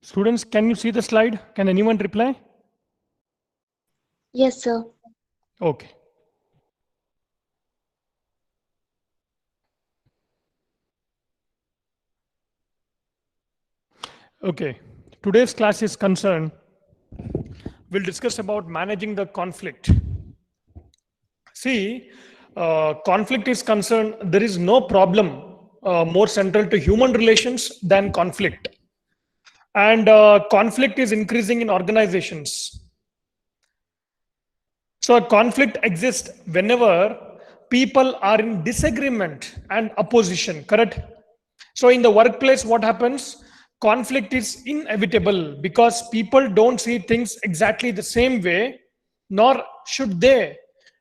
Students, can you see the slide? Can anyone reply? Yes, sir. Okay. Okay. Today's class is concerned. We'll discuss about managing the conflict. See, conflict is concerned. There is no problem more central to human relations than conflict. And conflict is increasing in organizations. So a conflict exists whenever people are in disagreement and opposition, correct? So in the workplace, what happens? Conflict is inevitable because people don't see things exactly the same way, nor should they.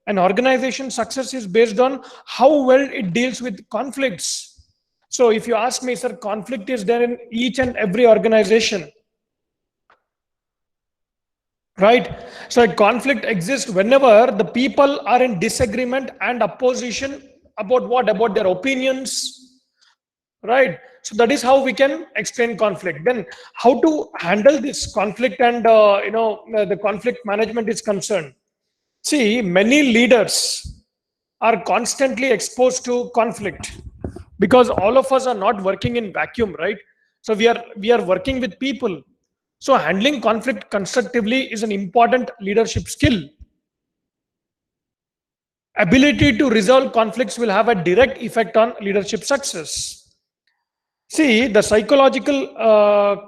An organization success is based on how well it deals with conflicts. So if you ask me, sir, conflict is there in each and every organization. Right? So a conflict exists whenever the people are in disagreement and opposition about what? About their opinions. Right? So that is how we can explain conflict. Then how to handle this conflict and the conflict management is concerned. See, many leaders are constantly exposed to conflict because all of us are not working in vacuum, right? So we are working with people. So handling conflict constructively is an important leadership skill. Ability to resolve conflicts will have a direct effect on leadership success. See, the psychological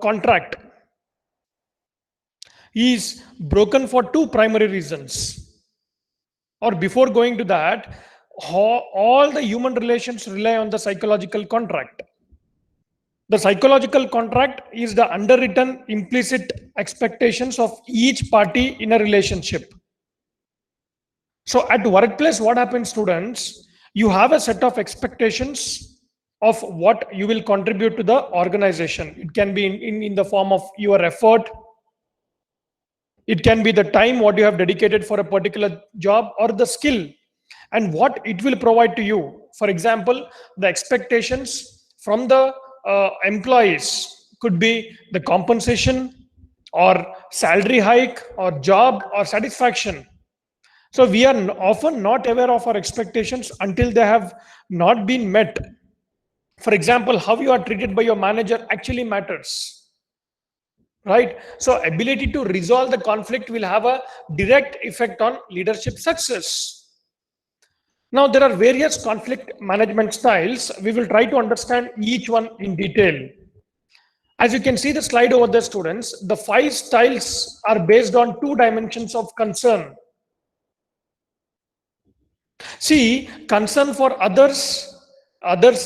contract is broken for two primary reasons. Or before going to that, all the human relations rely on the psychological contract. The psychological contract is the underwritten implicit expectations of each party in a relationship. So at workplace, what happens, students? You have a set of expectations of what you will contribute to the organization. It can be in the form of your effort. It can be the time what you have dedicated for a particular job or the skill and what it will provide to you. For example, the expectations from the employees could be the compensation or salary hike or job or satisfaction. So we are often not aware of our expectations until they have not been met. For example, how you are treated by your manager actually matters, right? So ability to resolve the conflict will have a direct effect on leadership success. Now there are various conflict management styles. We will try to understand each one in detail. As you can see the slide over there, students, the 5 styles are based on 2 dimensions of concern. See, concern for others'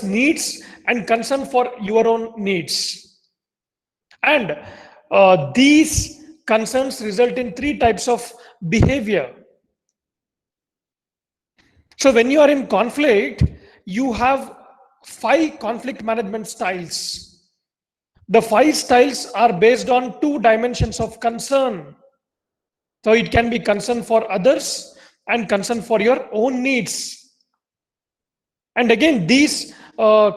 needs, and concern for your own needs. And these concerns result in 3 types of behavior. So when you are in conflict, you have 5 conflict management styles. The 5 styles are based on 2 dimensions of concern. So it can be concern for others and concern for your own needs. And again, these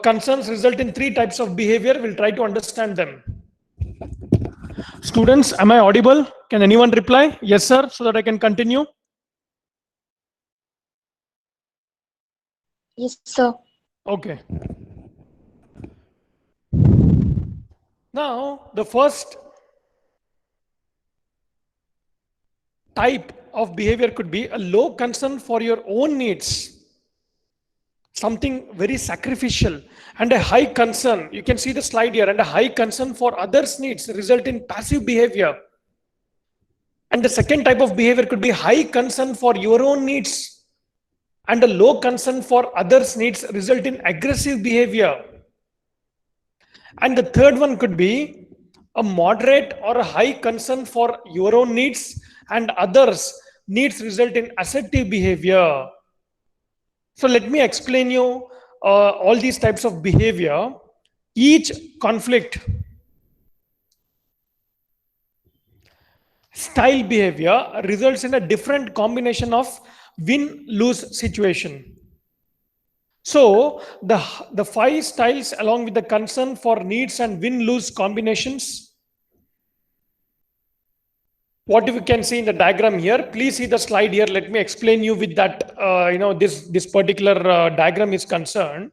concerns result in 3 types of behavior. We'll try to understand them. Students, am I audible? Can anyone reply? Yes, sir, so that I can continue. Yes, sir. Okay. Now, the first type of behavior could be a low concern for your own needs, something very sacrificial, and a high concern. You can see the slide here, and a high concern for others' needs result in passive behavior. And the second type of behavior could be high concern for your own needs, and a low concern for others' needs result in aggressive behavior. And the third one could be a moderate or a high concern for your own needs and others' needs result in assertive behavior. So let me explain you all these types of behavior. Each conflict style behavior results in a different combination of win-lose situation. So the 5 styles along with the concern for needs and win-lose combinations What we can see in the diagram here, please see the slide here. Let me explain you with that, this particular diagram is concerned.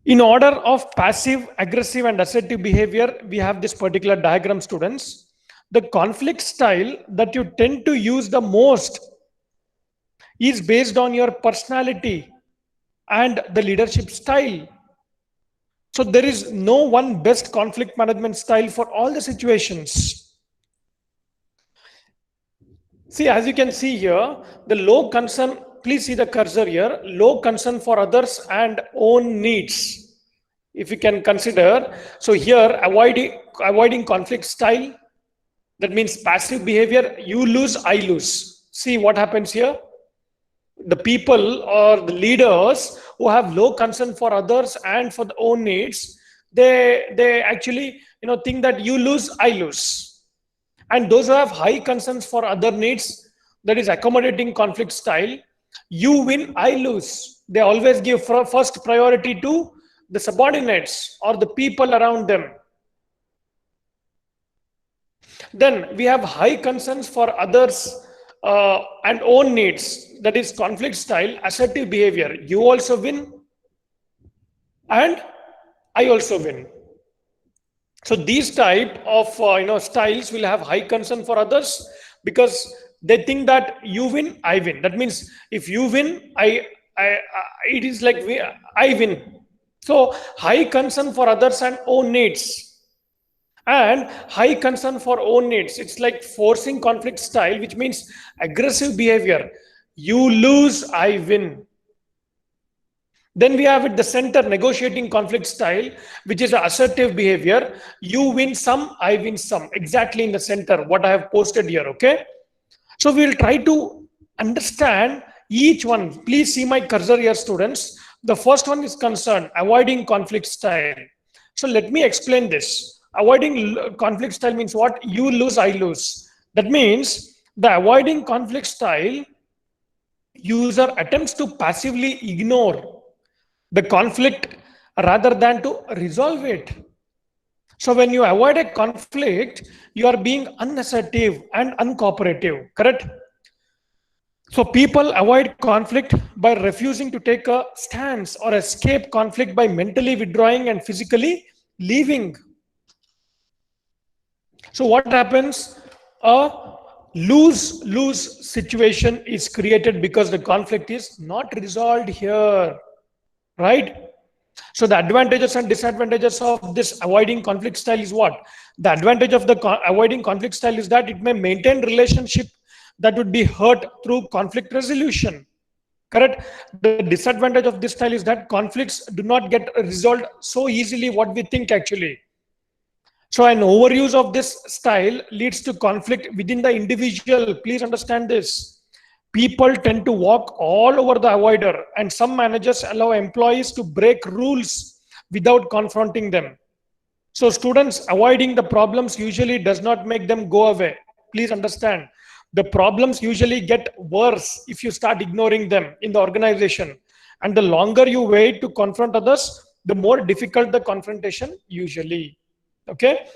In order of passive, aggressive, and assertive behavior, we have this particular diagram, students. The conflict style that you tend to use the most is based on your personality and the leadership style. So there is no one best conflict management style for all the situations. See, as you can see here, the low concern, please see the cursor here, low concern for others and own needs. If you can consider, so here avoiding conflict style, that means passive behavior, you lose, I lose. See what happens here. The people or the leaders who have low concern for others and for their own needs, they actually think that you lose, I lose. And those who have high concerns for other needs, that is accommodating conflict style, you win, I lose. They always give first priority to the subordinates or the people around them. Then we have high concerns for others and own needs, that is conflict style, assertive behavior. You also win and I also win. So these type of styles will have high concern for others because they think that you win, I win. That means if you win, it is like I win. So high concern for others and own needs, and high concern for own needs. It's like forcing conflict style, which means aggressive behavior. You lose, I win. Then we have at the center negotiating conflict style, which is assertive behavior. You win some, I win some. Exactly in the center, what I have posted here, okay? So we'll try to understand each one. Please see my cursor here, students. The first one is concerned, avoiding conflict style. So let me explain this. Avoiding conflict style means what? You lose, I lose. That means the avoiding conflict style, user attempts to passively ignore the conflict rather than to resolve it. So when you avoid a conflict, you are being unassertive and uncooperative, correct? So people avoid conflict by refusing to take a stance or escape conflict by mentally withdrawing and physically leaving. So what happens? A lose-lose situation is created because the conflict is not resolved here. Right? So the advantages and disadvantages of this avoiding conflict style is what? The advantage of the avoiding conflict style is that it may maintain relationship that would be hurt through conflict resolution. Correct? The disadvantage of this style is that conflicts do not get resolved so easily what we think actually. So an overuse of this style leads to conflict within the individual. Please understand this. People tend to walk all over the avoider, and some managers allow employees to break rules without confronting them. So students, avoiding the problems usually does not make them go away. Please understand. The problems usually get worse if you start ignoring them in the organization. And the longer you wait to confront others, the more difficult the confrontation usually. Okay.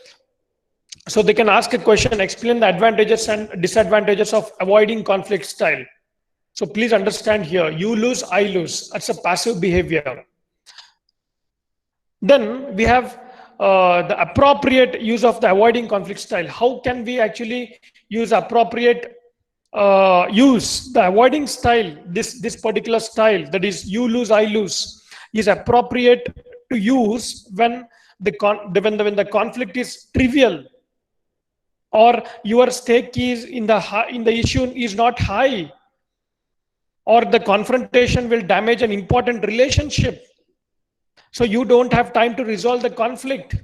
So they can ask a question, explain the advantages and disadvantages of avoiding conflict style. So please understand here, you lose, I lose. That's a passive behavior. Then we have the appropriate use of the avoiding conflict style. How can we actually use appropriate use the avoiding style? This particular style, that is you lose, I lose, is appropriate to use when the conflict is trivial, or your stake is in the issue is not high, or the confrontation will damage an important relationship. So you don't have time to resolve the conflict,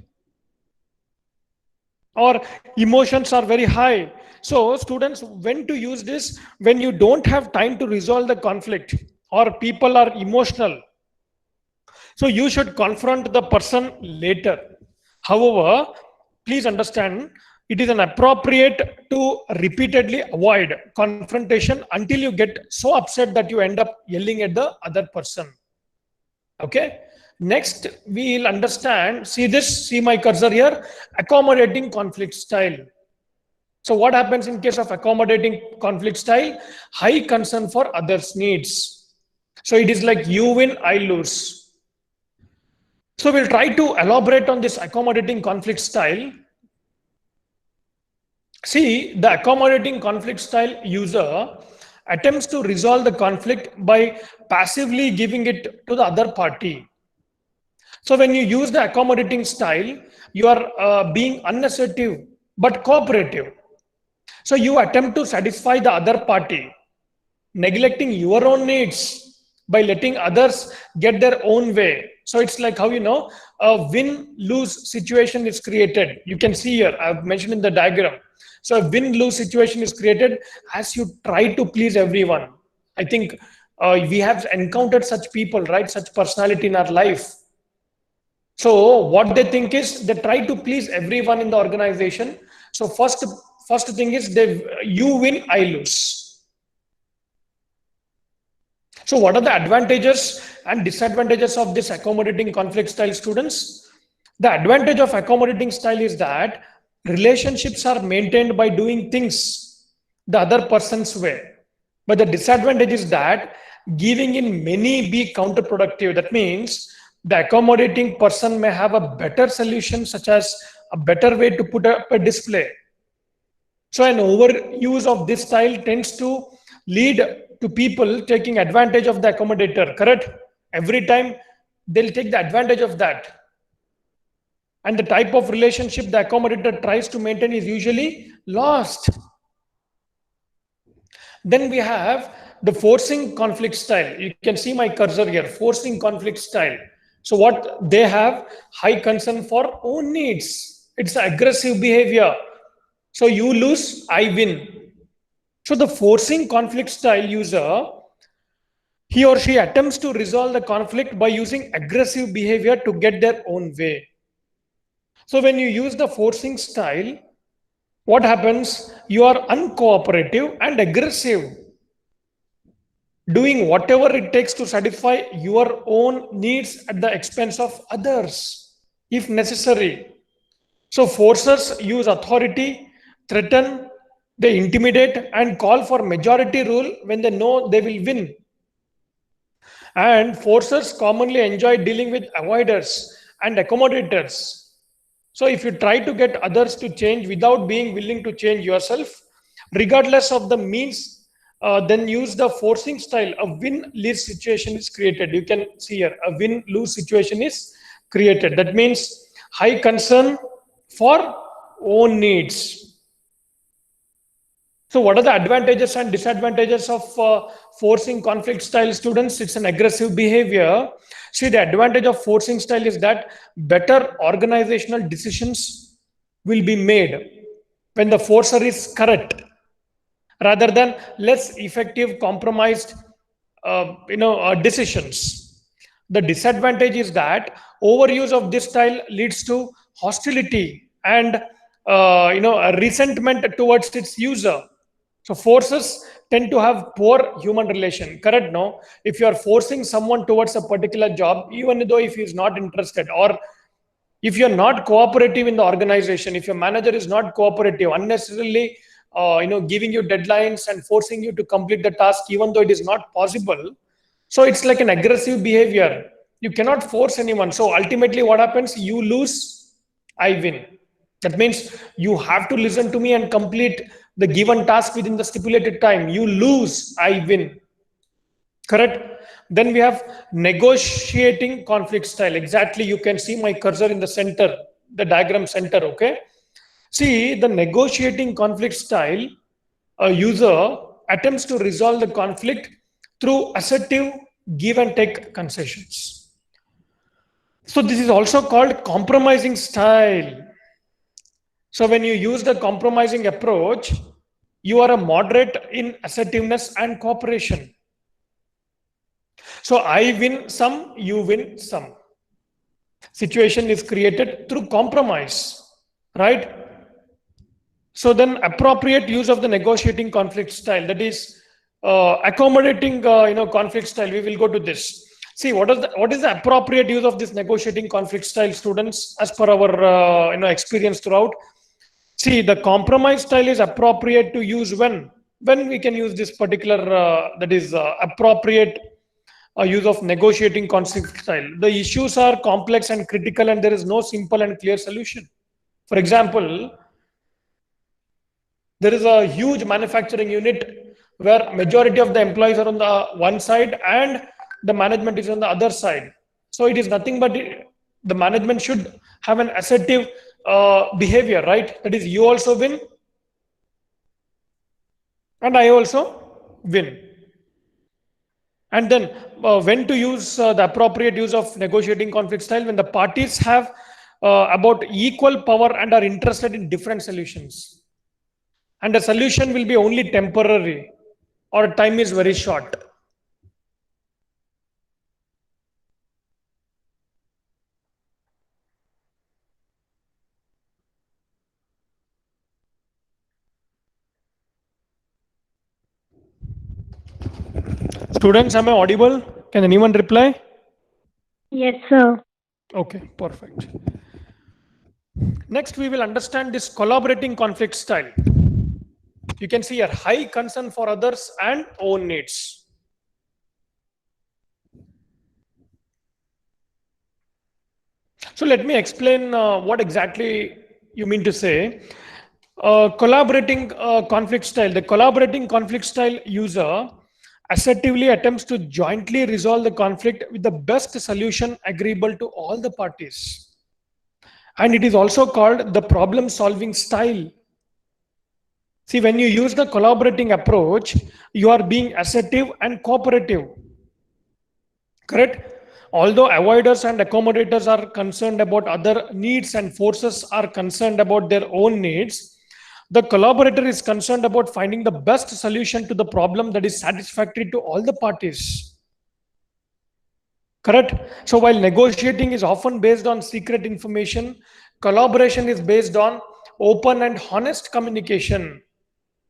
or emotions are very high. So students, when to use this? When you don't have time to resolve the conflict or people are emotional. So you should confront the person later. However, please understand, it is inappropriate to repeatedly avoid confrontation until you get so upset that you end up yelling at the other person. Okay. Next, we will understand, see my cursor here, accommodating conflict style. So what happens in case of accommodating conflict style? High concern for others' needs. So it is like you win, I lose. So we'll try to elaborate on this accommodating conflict style. See, the accommodating conflict style user attempts to resolve the conflict by passively giving it to the other party. So when you use the accommodating style, you are being unassertive but cooperative. So you attempt to satisfy the other party, neglecting your own needs by letting others get their own way. So it's like how a win-lose situation is created. You can see here, I've mentioned in the diagram. So a win-lose situation is created as you try to please everyone. I think we have encountered such people, right? Such personality in our life. So what they think is they try to please everyone in the organization. So first thing is you win, I lose. So what are the advantages and disadvantages of this accommodating conflict style, students? The advantage of accommodating style is that relationships are maintained by doing things the other person's way. But the disadvantage is that giving in many be counterproductive. That means the accommodating person may have a better solution, such as a better way to put up a display. So an overuse of this style tends to lead to people taking advantage of the accommodator, correct? Every time they'll take the advantage of that. And the type of relationship the accommodator tries to maintain is usually lost. Then we have the forcing conflict style. You can see my cursor here, forcing conflict style. So what they have, high concern for own needs. It's aggressive behavior. So you lose, I win. So the forcing conflict style user, he or she attempts to resolve the conflict by using aggressive behavior to get their own way. So when you use the forcing style, what happens? You are uncooperative and aggressive, doing whatever it takes to satisfy your own needs at the expense of others, if necessary. So forcers use authority, threaten, they intimidate and call for majority rule when they know they will win. And forcers commonly enjoy dealing with avoiders and accommodators. So if you try to get others to change without being willing to change yourself, regardless of the means, then use the forcing style. A win-lose situation is created. You can see here, a win-lose situation is created. That means high concern for own needs. So what are the advantages and disadvantages of forcing conflict style, students? It's an aggressive behavior. See, the advantage of forcing style is that better organizational decisions will be made when the forcer is correct, rather than less effective compromised decisions. The disadvantage is that overuse of this style leads to hostility and a resentment towards its user. So forces tend to have poor human relation, correct? No, if you are forcing someone towards a particular job, even though if he is not interested, or if you're not cooperative in the organization, if your manager is not cooperative, unnecessarily giving you deadlines and forcing you to complete the task even though it is not possible, so it's like an aggressive behavior. You cannot force anyone. So ultimately what happens? You lose, I win. That means you have to listen to me and complete the given task within the stipulated time. You lose, I win. Correct? Then we have negotiating conflict style. Exactly, you can see my cursor in the center, the diagram center, okay? See, the negotiating conflict style, a user attempts to resolve the conflict through assertive give and take concessions. So this is also called compromising style. So when you use the compromising approach, you are a moderate in assertiveness and cooperation. So I win some, you win some. Situation is created through compromise, right? So then appropriate use of the negotiating conflict style, that is accommodating conflict style. We will go to this. See, what is the appropriate use of this negotiating conflict style, students, as per our experience throughout? See, the compromise style is appropriate to use when we can use this particular that is appropriate use of negotiating conflict style. The issues are complex and critical, and there is no simple and clear solution. For example, there is a huge manufacturing unit where majority of the employees are on the one side and the management is on the other side. So it is nothing but the management should have an assertive behavior, right? That is, you also win and I also win. And then when to use the appropriate use of negotiating conflict style, when the parties have about equal power and are interested in different solutions, and the solution will be only temporary or time is very short. Students, am I audible? Can anyone reply? Yes, sir. Okay, perfect. Next, we will understand this collaborating conflict style. You can see a high concern for others and own needs. So let me explain what exactly you mean to say. Collaborating conflict style. The collaborating conflict style user assertively attempts to jointly resolve the conflict with the best solution agreeable to all the parties. And it is also called the problem solving style. See, when you use the collaborating approach, you are being assertive and cooperative. Correct? Although avoiders and accommodators are concerned about other needs and forces are concerned about their own needs, the collaborator is concerned about finding the best solution to the problem that is satisfactory to all the parties. Correct? So while negotiating is often based on secret information, collaboration is based on open and honest communication.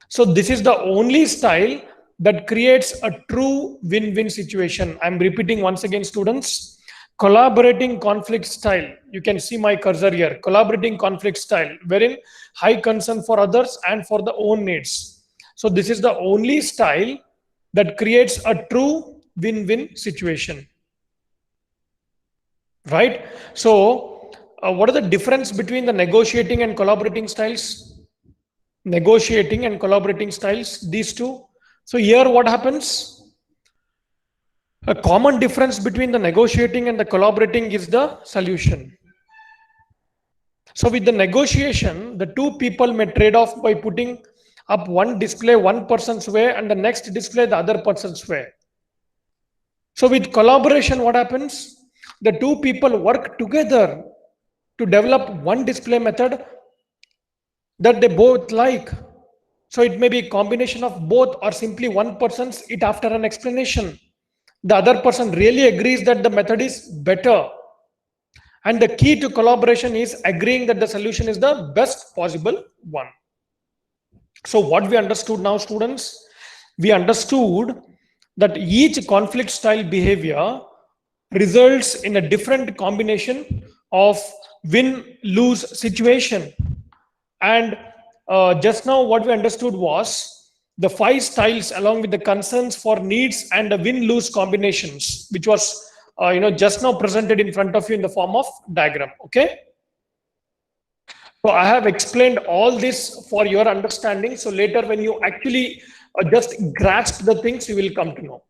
So this is the only style that creates a true win-win situation. I'm repeating once again, students. Collaborating conflict style. You can see my cursor here. Collaborating conflict style, wherein high concern for others and for the own needs. So this is the only style that creates a true win-win situation. Right? So what are the difference between the negotiating and collaborating styles? Negotiating and collaborating styles, these two. So here what happens? A common difference between the negotiating and the collaborating is the solution. So with the negotiation, the two people may trade off by putting up one display one person's way and the next display the other person's way. So with collaboration, what happens? The two people work together to develop one display method that they both like. So it may be a combination of both or simply one person's it after an explanation. The other person really agrees that the method is better. And the key to collaboration is agreeing that the solution is the best possible one. So what we understood now, students, we understood that each conflict style behavior results in a different combination of win-lose situation. And just now what we understood was the 5 styles along with the concerns for needs and the win-lose combinations, which was just now presented in front of you in the form of diagram. Okay. So I have explained all this for your understanding. So later when you actually just grasp the things, you will come to know.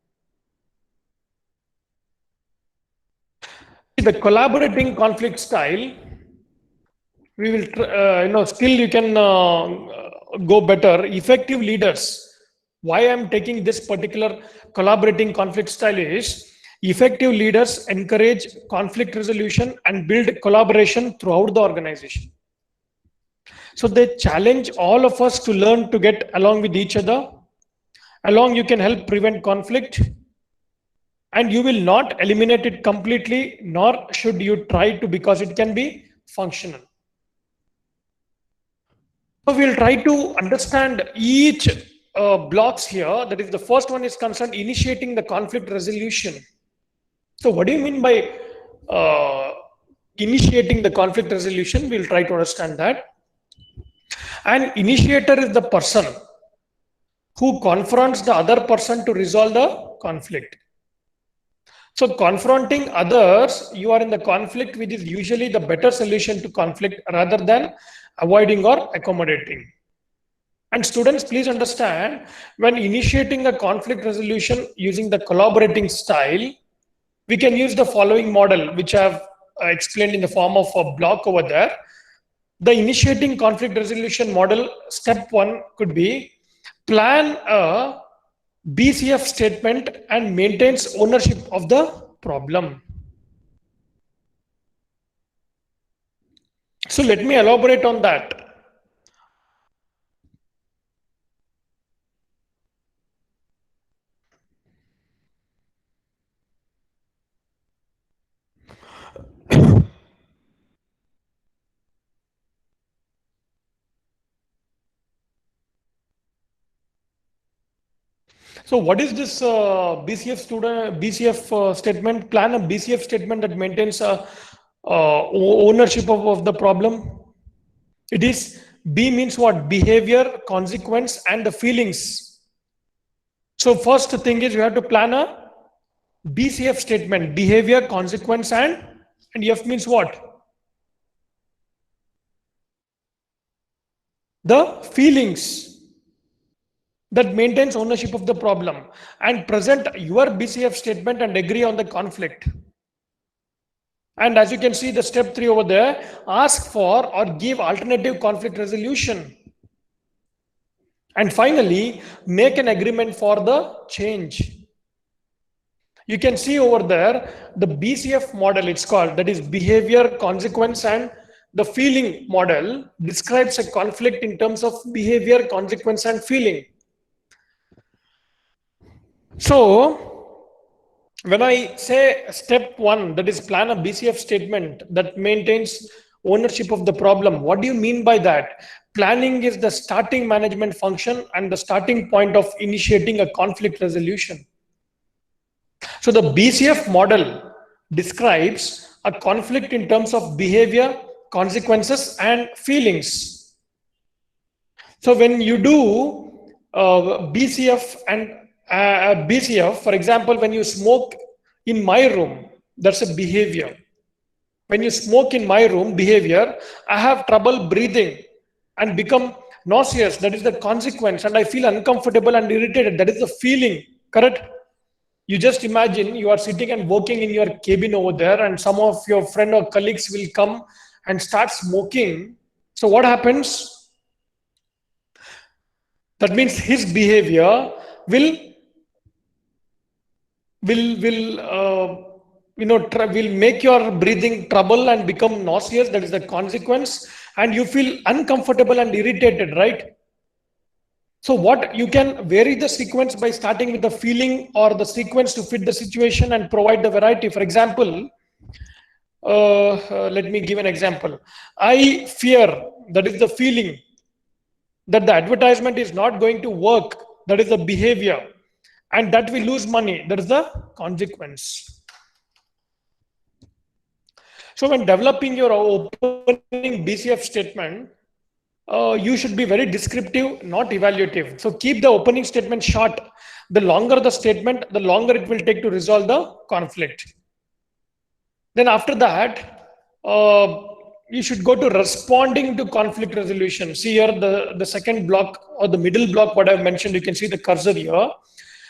The collaborating conflict style, we will still you can go better. Effective leaders. Why I'm taking this particular collaborating conflict style is effective leaders encourage conflict resolution and build collaboration throughout the organization. So they challenge all of us to learn to get along with each other. Along, you can help prevent conflict, and you will not eliminate it completely, nor should you try to, because it can be functional. So we'll try to understand each blocks here. That is, the first one is concerned initiating the conflict resolution. So what do you mean by initiating the conflict resolution? We'll try to understand that. An initiator is the person who confronts the other person to resolve the conflict. So confronting others, you are in the conflict, which is usually the better solution to conflict rather than avoiding or accommodating. And students, please understand, when initiating a conflict resolution using the collaborating style, we can use the following model, which I have explained in the form of a block over there. The initiating conflict resolution model, step one could be plan a BCF statement and maintains ownership of the problem. So let me elaborate on that. So what is this BCF statement? Plan a BCF statement that maintains ownership of the problem. It is B means what? Behavior, consequence, and the feelings. So first thing is you have to plan a BCF statement: behavior, consequence, and F means what? The feelings that maintains ownership of the problem, and present your BCF statement and agree on the conflict. And as you can see, the step 3 over there, ask for or give alternative conflict resolution. And finally, make an agreement for the change. You can see over there, the BCF model, it's called, that is behavior, consequence, and the feeling model describes a conflict in terms of behavior, consequence, and feeling. So, when I say step 1, that is plan a BCF statement that maintains ownership of the problem, what do you mean by that? Planning is the starting management function and the starting point of initiating a conflict resolution. So the BCF model describes a conflict in terms of behavior, consequences, and feelings. So when you do BCF and BCF, for example, when you smoke in my room, that's a behavior. When you smoke in my room, behavior, I have trouble breathing and become nauseous, that is the consequence, and I feel uncomfortable and irritated, that is the feeling, correct? You just imagine you are sitting and working in your cabin over there, and some of your friend or colleagues will come and start smoking. So what happens? That means his behavior will make your breathing trouble and become nauseous. That is the consequence, and you feel uncomfortable and irritated, right? So what you can vary the sequence by starting with the feeling or the sequence to fit the situation and provide the variety. For example, let me give an example. I fear, that is the feeling, that the advertisement is not going to work, that is the behavior, and that we lose money, that is the consequence. So when developing your opening BCF statement, you should be very descriptive, not evaluative. So keep the opening statement short. The longer the statement, the longer it will take to resolve the conflict. Then after that, you should go to responding to conflict resolution. See here the second block or the middle block, what I've mentioned, you can see the cursor here.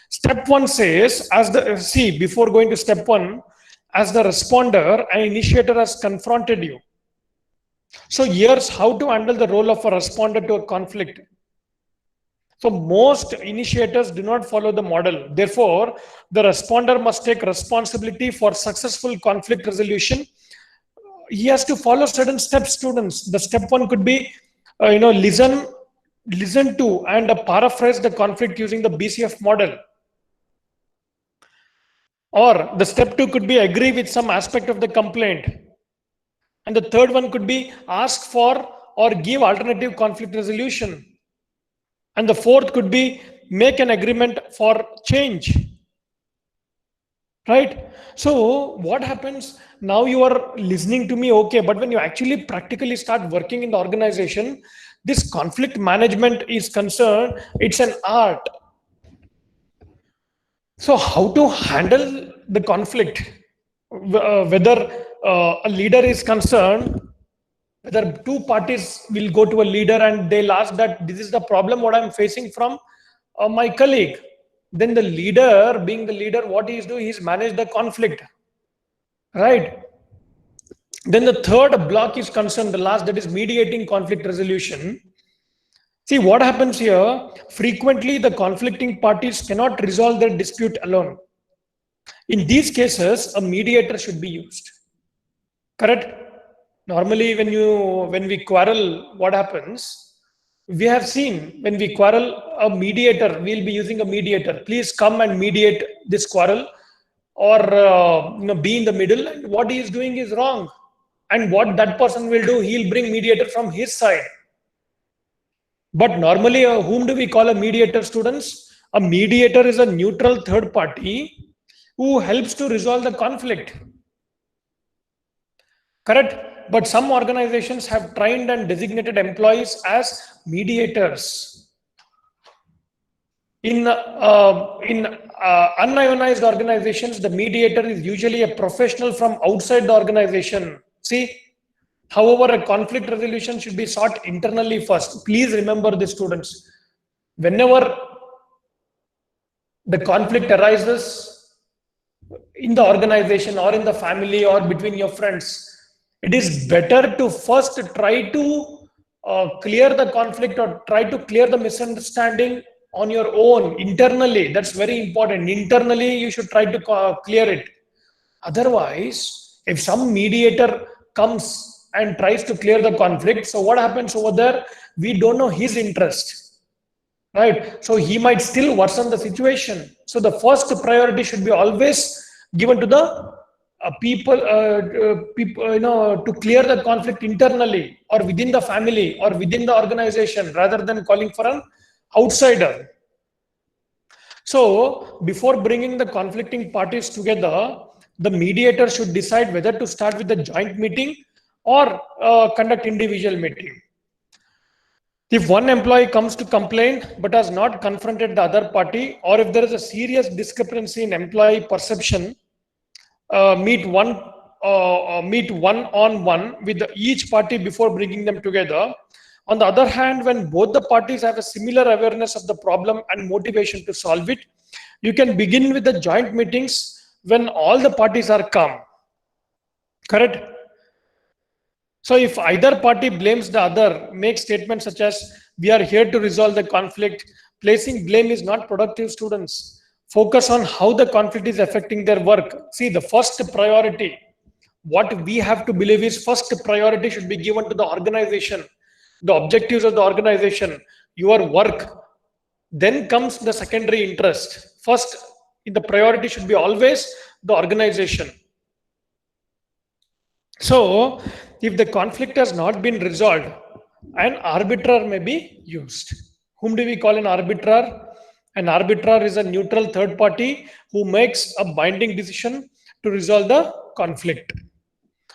Step 1 says, before going to step 1, as the responder, an initiator has confronted you. So here's how to handle the role of a responder to a conflict. So most initiators do not follow the model. Therefore, the responder must take responsibility for successful conflict resolution. He has to follow certain steps, students. The step 1 could be, listen to and paraphrase the conflict using the BCF model. Or the step 2 could be agree with some aspect of the complaint. And the third one could be ask for or give alternative conflict resolution. And the fourth could be make an agreement for change. Right? So what happens now? You are listening to me, okay, but when you actually practically start working in the organization, this conflict management is concerned, it's an art. So how to handle the conflict, whether a leader is concerned, whether two parties will go to a leader and they'll ask that this is the problem what I'm facing from my colleague. Then the leader, being the leader, what he is doing is manage the conflict, right? Then the third block is concerned, the last, that is mediating conflict resolution. See what happens here. Frequently, the conflicting parties cannot resolve their dispute alone. In these cases, a mediator should be used. Correct? Normally, when we quarrel, what happens? We have seen when we quarrel, a mediator, we'll be using a mediator. Please come and mediate this quarrel, or be in the middle. And what he is doing is wrong. And what that person will do, he'll bring mediator from his side. But normally, whom do we call a mediator, students? A mediator is a neutral third party who helps to resolve the conflict. Correct? But some organizations have trained and designated employees as mediators. In unionized organizations, the mediator is usually a professional from outside the organization. See? However, a conflict resolution should be sought internally first. Please remember this, students. Whenever the conflict arises in the organization or in the family or between your friends, it is better to first try to clear the conflict or try to clear the misunderstanding on your own internally. That's very important. Internally, you should try to clear it. Otherwise, if some mediator comes and tries to clear the conflict, so what happens over there? We don't know his interest, right? So he might still worsen the situation. So the first priority should be always given to the people, to clear the conflict internally or within the family or within the organization, rather than calling for an outsider. So before bringing the conflicting parties together, the mediator should decide whether to start with the joint meeting or conduct individual meeting. If one employee comes to complain but has not confronted the other party, or if there is a serious discrepancy in employee perception, meet one-on-one with each party before bringing them together. On the other hand, when both the parties have a similar awareness of the problem and motivation to solve it, you can begin with the joint meetings when all the parties are calm. Correct? So if either party blames the other, make statements such as, "We are here to resolve the conflict." Placing blame is not productive, students. Focus on how the conflict is affecting their work. See, the first priority, what we have to believe is, first priority should be given to the organization, the objectives of the organization, your work. Then comes the secondary interest. First, the priority should be always the organization. So, if the conflict has not been resolved, an arbiter may be used. Whom do we call an arbiter? An arbiter is a neutral third party who makes a binding decision to resolve the conflict.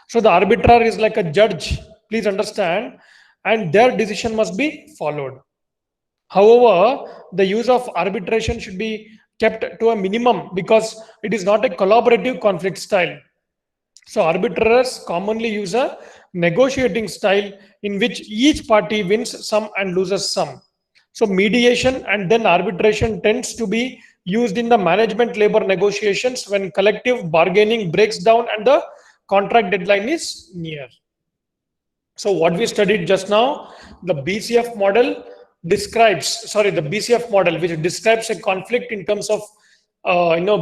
So the arbiter is like a judge, please understand, and their decision must be followed. However, the use of arbitration should be kept to a minimum because it is not a collaborative conflict style. So arbitrators commonly use a negotiating style in which each party wins some and loses some. So mediation and then arbitration tends to be used in the management labor negotiations when collective bargaining breaks down and the contract deadline is near. So what we studied just now, the BCF model the BCF model, which describes a conflict in terms of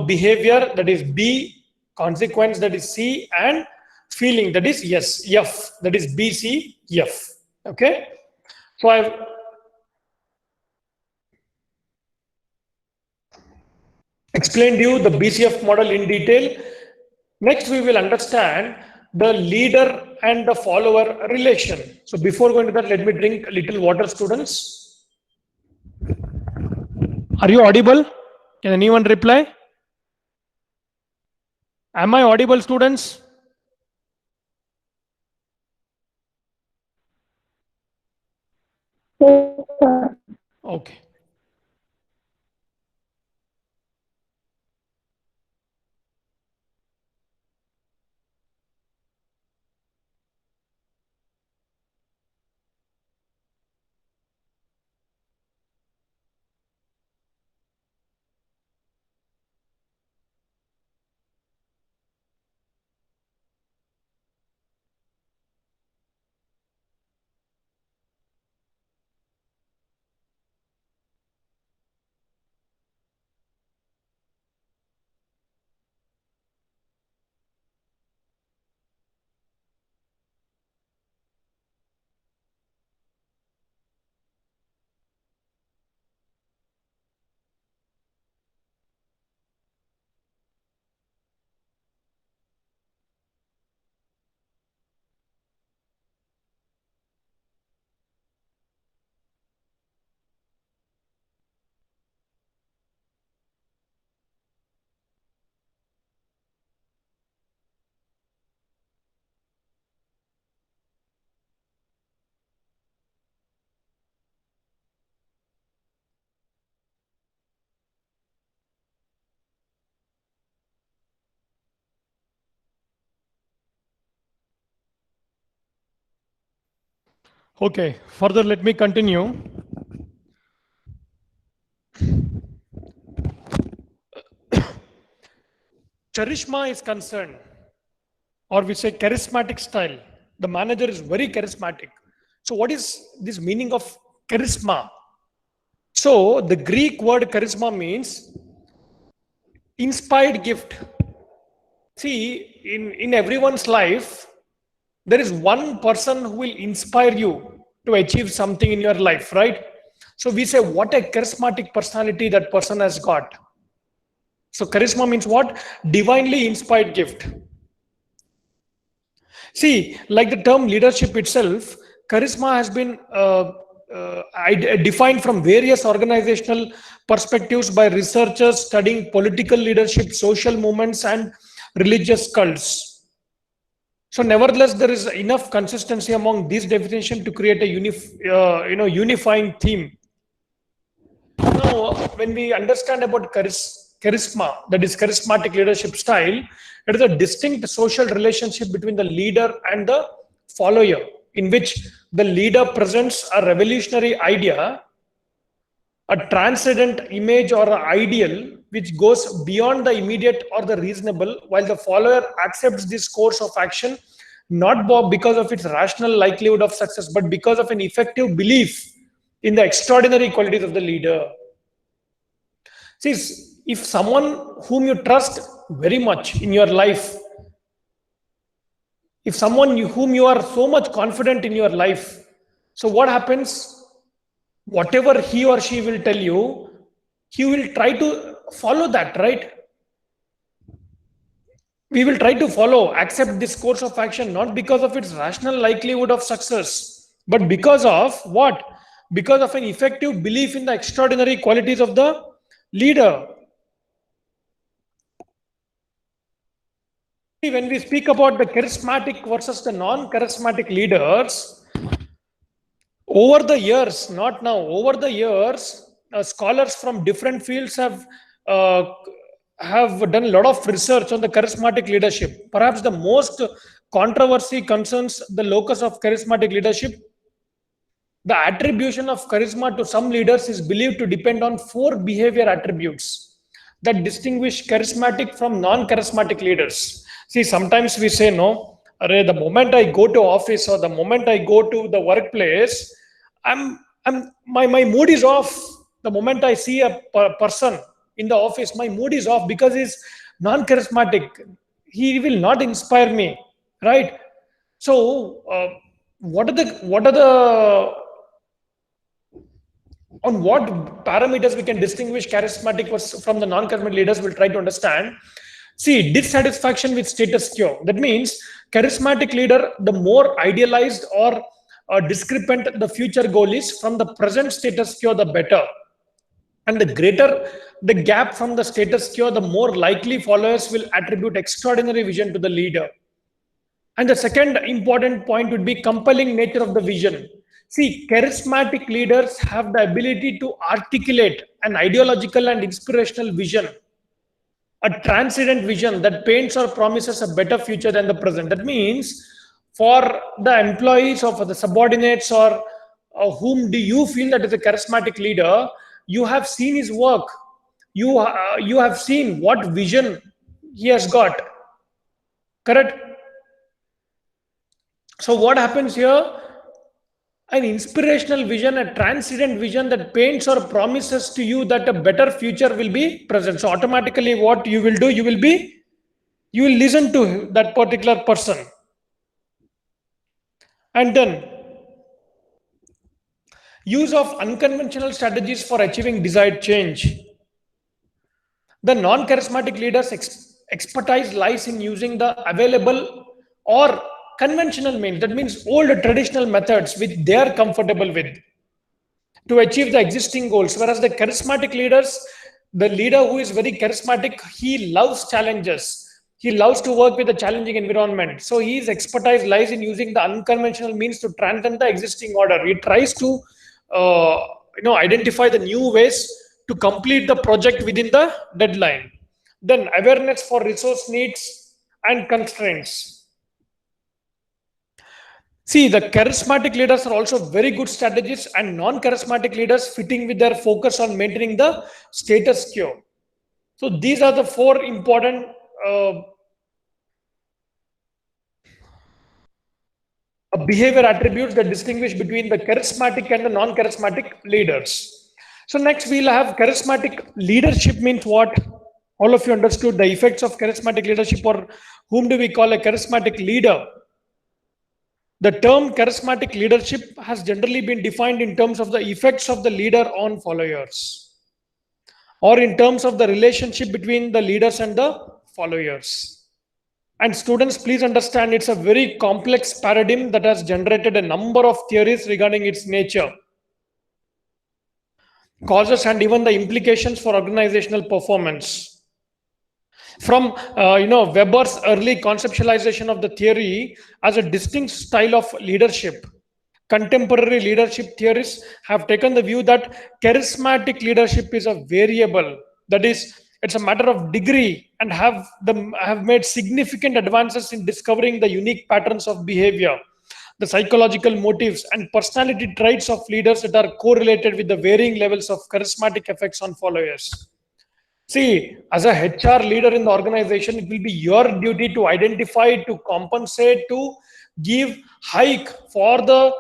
behavior, that is B, consequence, that is C, and feeling, that is F, that is BCF. Okay, so I've explained you the BCF model in detail. Next, we will understand the leader and the follower relation. So before going to that, let me drink a little water, students. Are you audible? Can anyone reply? Am I audible, students? Yes, sir. Okay. Okay. Further, let me continue. Charisma is concerned, or we say charismatic style. The manager is very charismatic. So, what is this meaning of charisma? So, the Greek word charisma means inspired gift. See, in everyone's life, there is one person who will inspire you to achieve something in your life, right? So, we say, what a charismatic personality that person has got. So, charisma means what? Divinely inspired gift. See, like the term leadership itself, charisma has been defined from various organizational perspectives by researchers studying political leadership, social movements, and religious cults. So, nevertheless, there is enough consistency among these definitions to create a unifying theme. Now, when we understand about charisma, that is charismatic leadership style, it is a distinct social relationship between the leader and the follower, in which the leader presents a revolutionary idea, a transcendent image or an ideal which goes beyond the immediate or the reasonable, while the follower accepts this course of action not because of its rational likelihood of success, but because of an effective belief in the extraordinary qualities of the leader. See, if someone whom you trust very much in your life, if someone whom you are so much confident in your life, so what happens? Whatever he or she will tell you, he will try to follow that, right? We will try to follow, accept this course of action, not because of its rational likelihood of success, but because of what? Because of an effective belief in the extraordinary qualities of the leader. When we speak about the charismatic versus the non-charismatic leaders, over the years, not now, over the years, scholars from different fields uh, have done a lot of research on the charismatic leadership. Perhaps the most controversy concerns the locus of charismatic leadership. The attribution of charisma to some leaders is believed to depend on four behavior attributes that distinguish charismatic from non-charismatic leaders. See, sometimes we say, no, the moment I go to office or the moment I go to the workplace, my mood is off. The moment I see a person in the office, my mood is off because he's non-charismatic. He will not inspire me, right? So, what are the on what parameters we can distinguish charismatic from the non-charismatic leaders? We'll try to understand. See, dissatisfaction with status quo. That means charismatic leader, the more idealized or discrepant the future goal is from the present status quo, the better. And the greater the gap from the status quo, the more likely followers will attribute extraordinary vision to the leader. And the second important point would be compelling nature of the vision. See, charismatic leaders have the ability to articulate an ideological and inspirational vision, a transcendent vision that paints or promises a better future than the present. That means for the employees or for the subordinates or whom do you feel that is a charismatic leader, you have seen his work. You have seen what vision he has got. Correct? So what happens here? An inspirational vision, a transcendent vision that paints or promises to you that a better future will be present. So automatically what you will do, you will listen to that particular person. And then use of unconventional strategies for achieving desired change. The non-charismatic leaders' expertise lies in using the available or conventional means. That means old traditional methods which they are comfortable with to achieve the existing goals. Whereas the charismatic leaders, the leader who is very charismatic, he loves challenges. He loves to work with a challenging environment. So his expertise lies in using the unconventional means to transcend the existing order. He tries to identify the new ways to complete the project within the deadline. Then awareness for resource needs and constraints. See, the charismatic leaders are also very good strategists, and non-charismatic leaders fitting with their focus on maintaining the status quo. So these are the four important behavior attributes that distinguish between the charismatic and the non-charismatic leaders. So next we'll have charismatic leadership means what? All of you understood the effects of charismatic leadership, or whom do we call a charismatic leader? The term charismatic leadership has generally been defined in terms of the effects of the leader on followers, or in terms of the relationship between the leaders and the followers. And students, please understand it's a very complex paradigm that has generated a number of theories regarding its nature, causes, and even the implications for organizational performance. From Weber's early conceptualization of the theory as a distinct style of leadership, contemporary leadership theorists have taken the view that charismatic leadership is a variable. That is, it's a matter of degree, and have made significant advances in discovering the unique patterns of behavior, the psychological motives, and personality traits of leaders that are correlated with the varying levels of charismatic effects on followers. See, as a HR leader in the organization, it will be your duty to identify, to compensate, to give hike for the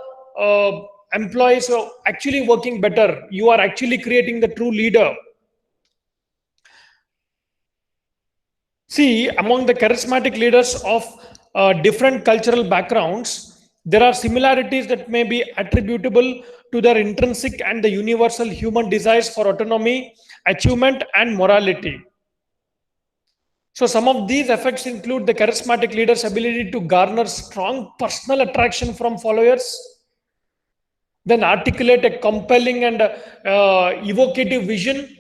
employees who are actually working better. You are actually creating the true leader. See, among the charismatic leaders of different cultural backgrounds, there are similarities that may be attributable to their intrinsic and the universal human desires for autonomy, achievement, and morality. So some of these effects include the charismatic leader's ability to garner strong personal attraction from followers, then articulate a compelling and evocative vision,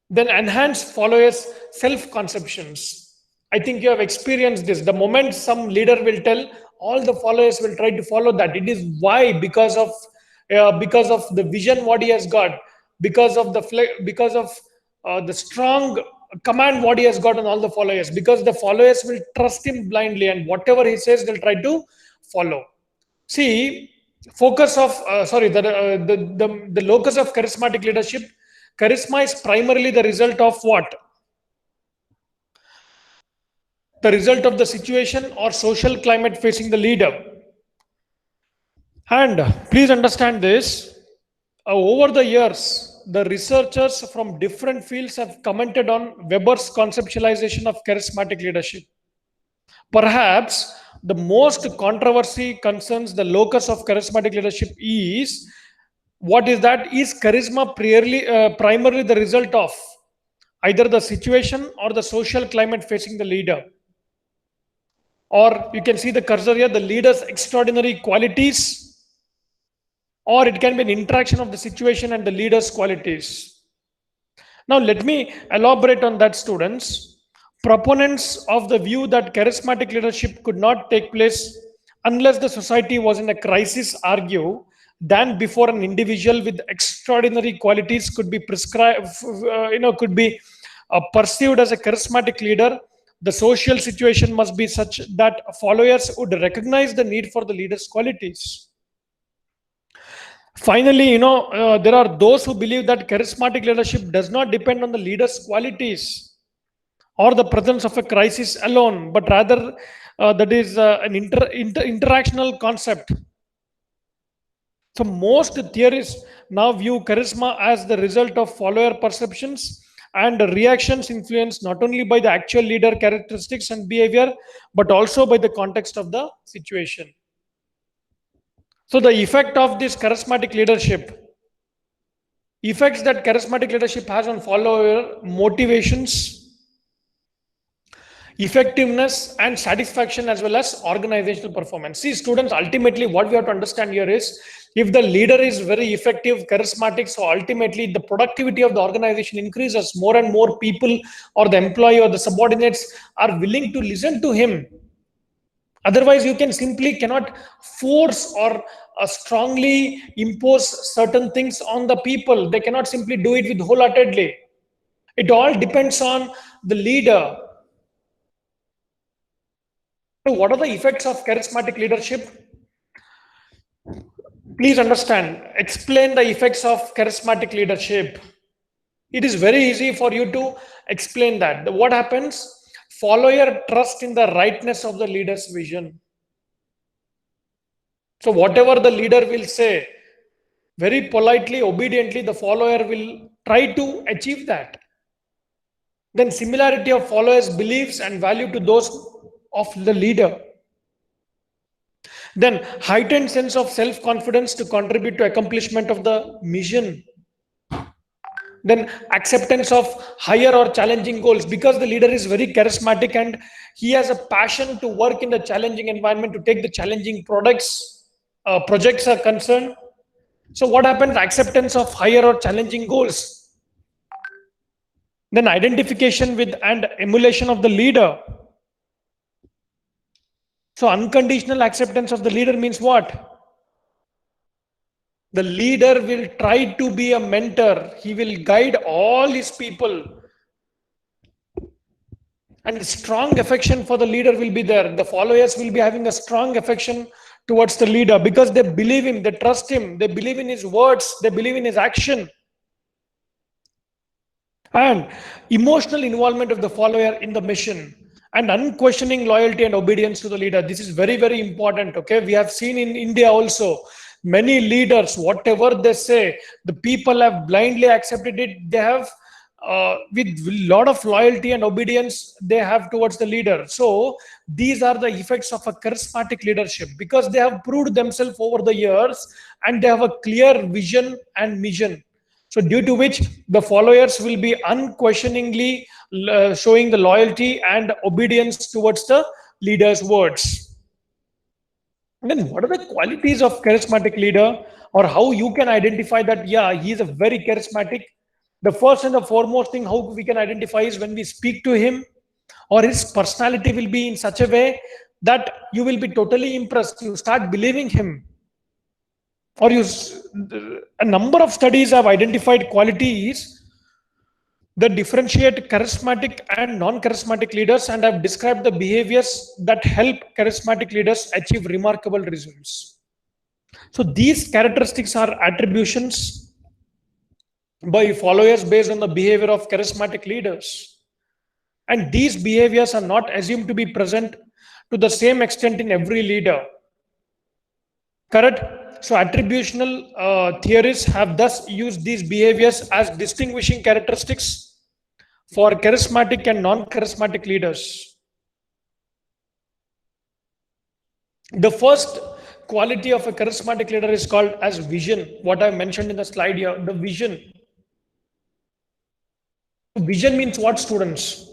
then enhance followers' self-conceptions. I think you have experienced this. The moment some leader will tell, all the followers will try to follow that. It is why? Because of the vision what he has got, because of the strong command what he has got on all the followers, because the followers will trust him blindly, and whatever he says they'll try to follow. See, focus of the locus of charismatic leadership. Charisma is primarily the result of what? The result of the situation or social climate facing the leader. And please understand this, over the years, the researchers from different fields have commented on Weber's conceptualization of charismatic leadership. Perhaps the most controversy concerns the locus of charismatic leadership is, what is that? Is charisma primarily the result of either the situation or the social climate facing the leader? Or you can see the cursor here, the leader's extraordinary qualities, or it can be an interaction of the situation and the leader's qualities. Now let me elaborate on that, students. Proponents of the view that charismatic leadership could not take place unless the society was in a crisis, argue, than before an individual with extraordinary qualities could be prescribed, could be perceived as a charismatic leader. The social situation must be such that followers would recognize the need for the leader's qualities. Finally, there are those who believe that charismatic leadership does not depend on the leader's qualities or the presence of a crisis alone, but rather that is an interactional concept. So most theorists now view charisma as the result of follower perceptions and reactions influenced not only by the actual leader characteristics and behavior, but also by the context of the situation. So the effect of this charismatic leadership, effects that charismatic leadership has on follower motivations, effectiveness and satisfaction, as well as organizational performance. See, students, ultimately what we have to understand here is, if the leader is very effective, charismatic, so ultimately the productivity of the organization increases. More and more people or the employee or the subordinates are willing to listen to him. Otherwise, you cannot force or strongly impose certain things on the people. They cannot simply do it with wholeheartedly. It all depends on the leader. So what are the effects of charismatic leadership? Please understand, explain the effects of charismatic leadership. It is very easy for you to explain that. What happens? Follower trust in the rightness of the leader's vision. So whatever the leader will say, very politely, obediently, the follower will try to achieve that. Then similarity of followers' beliefs and value to those of the leader. Then heightened sense of self-confidence to contribute to accomplishment of the mission. Then acceptance of higher or challenging goals, because the leader is very charismatic and he has a passion to work in the challenging environment, to take the challenging projects are concerned. So what happens? Acceptance of higher or challenging goals. Then identification with and emulation of the leader. So unconditional acceptance of the leader means what? The leader will try to be a mentor. He will guide all his people. And strong affection for the leader will be there. The followers will be having a strong affection towards the leader because they believe him, they trust him, they believe in his words, they believe in his action. And emotional involvement of the follower in the mission and unquestioning loyalty and obedience to the leader. This is very, very important. Okay, we have seen in India also many leaders, whatever they say, the people have blindly accepted it. They have with a lot of loyalty and obedience they have towards the leader. So these are the effects of a charismatic leadership, because they have proved themselves over the years and they have a clear vision and mission. So due to which the followers will be unquestioningly showing the loyalty and obedience towards the leader's words. And then what are the qualities of charismatic leader, or how you can identify that, yeah, he is a very charismatic? The first and the foremost thing how we can identify is when we speak to him, or his personality will be in such a way that you will be totally impressed. You start believing him. Or a number of studies have identified qualities that differentiate charismatic and non-charismatic leaders and have described the behaviors that help charismatic leaders achieve remarkable results. So these characteristics are attributions by followers based on the behavior of charismatic leaders. And these behaviors are not assumed to be present to the same extent in every leader. Correct? So attributional theorists have thus used these behaviors as distinguishing characteristics for charismatic and non-charismatic leaders. The first quality of a charismatic leader is called as vision. What I mentioned in the slide here, the vision. Vision means what, students?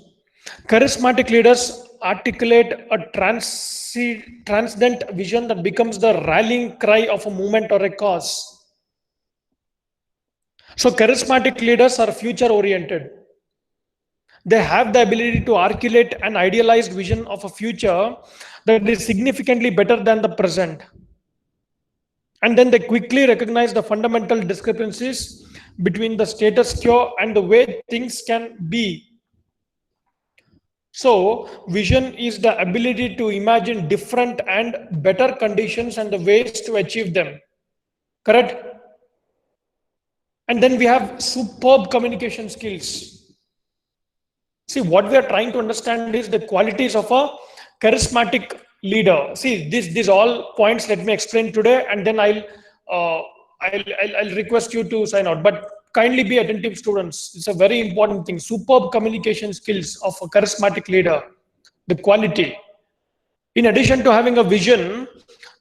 Charismatic leaders articulate a transcendent vision that becomes the rallying cry of a movement or a cause. So charismatic leaders are future oriented. They have the ability to articulate an idealized vision of a future that is significantly better than the present. And then they quickly recognize the fundamental discrepancies between the status quo and the way things can be. So, vision is the ability to imagine different and better conditions and the ways to achieve them. Correct? And then we have superb communication skills. See, what we are trying to understand is the qualities of a charismatic leader. See, these all points let me explain today, and then I'll request you to sign out. But kindly be attentive, students. It's a very important thing. Superb communication skills of a charismatic leader. The quality. In addition to having a vision,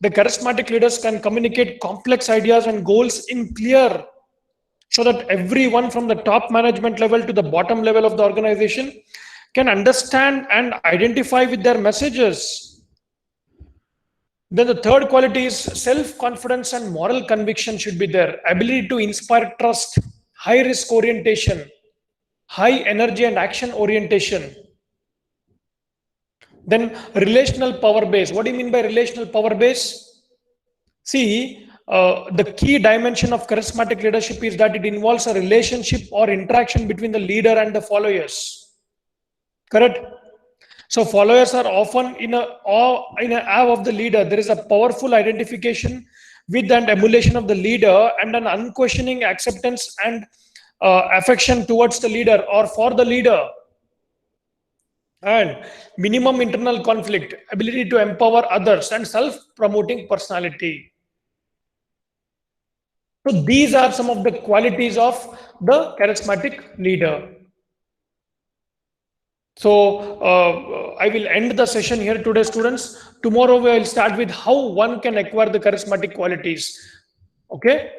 the charismatic leaders can communicate complex ideas and goals in clear, so that everyone from the top management level to the bottom level of the organization can understand and identify with their messages. Then the third quality is self-confidence and moral conviction should be there. Ability to inspire trust, high risk orientation, high energy and action orientation. Then relational power base. What do you mean by relational power base? See, the key dimension of charismatic leadership is that it involves a relationship or interaction between the leader and the followers. Correct? So followers are often in awe of the leader. There is a powerful identification with and emulation of the leader, and an unquestioning acceptance and affection towards the leader or for the leader. And minimum internal conflict, ability to empower others, and self-promoting personality. So these are some of the qualities of the charismatic leader. So I will end the session here today, students. Tomorrow we will start with how one can acquire the charismatic qualities. Okay.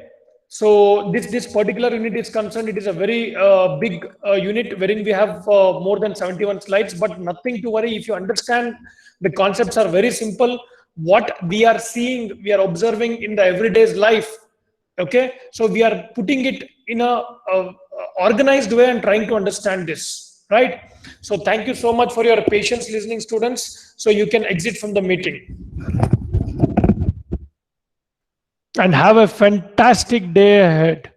So this particular unit is concerned, it is a very big unit wherein we have more than 71 slides, but nothing to worry. If you understand, the concepts are very simple. What we are seeing, we are observing in the everyday's life. Okay, so we are putting it in a organized way and trying to understand this, right? So thank you so much for your patience listening, students. So you can exit from the meeting. And have a fantastic day ahead.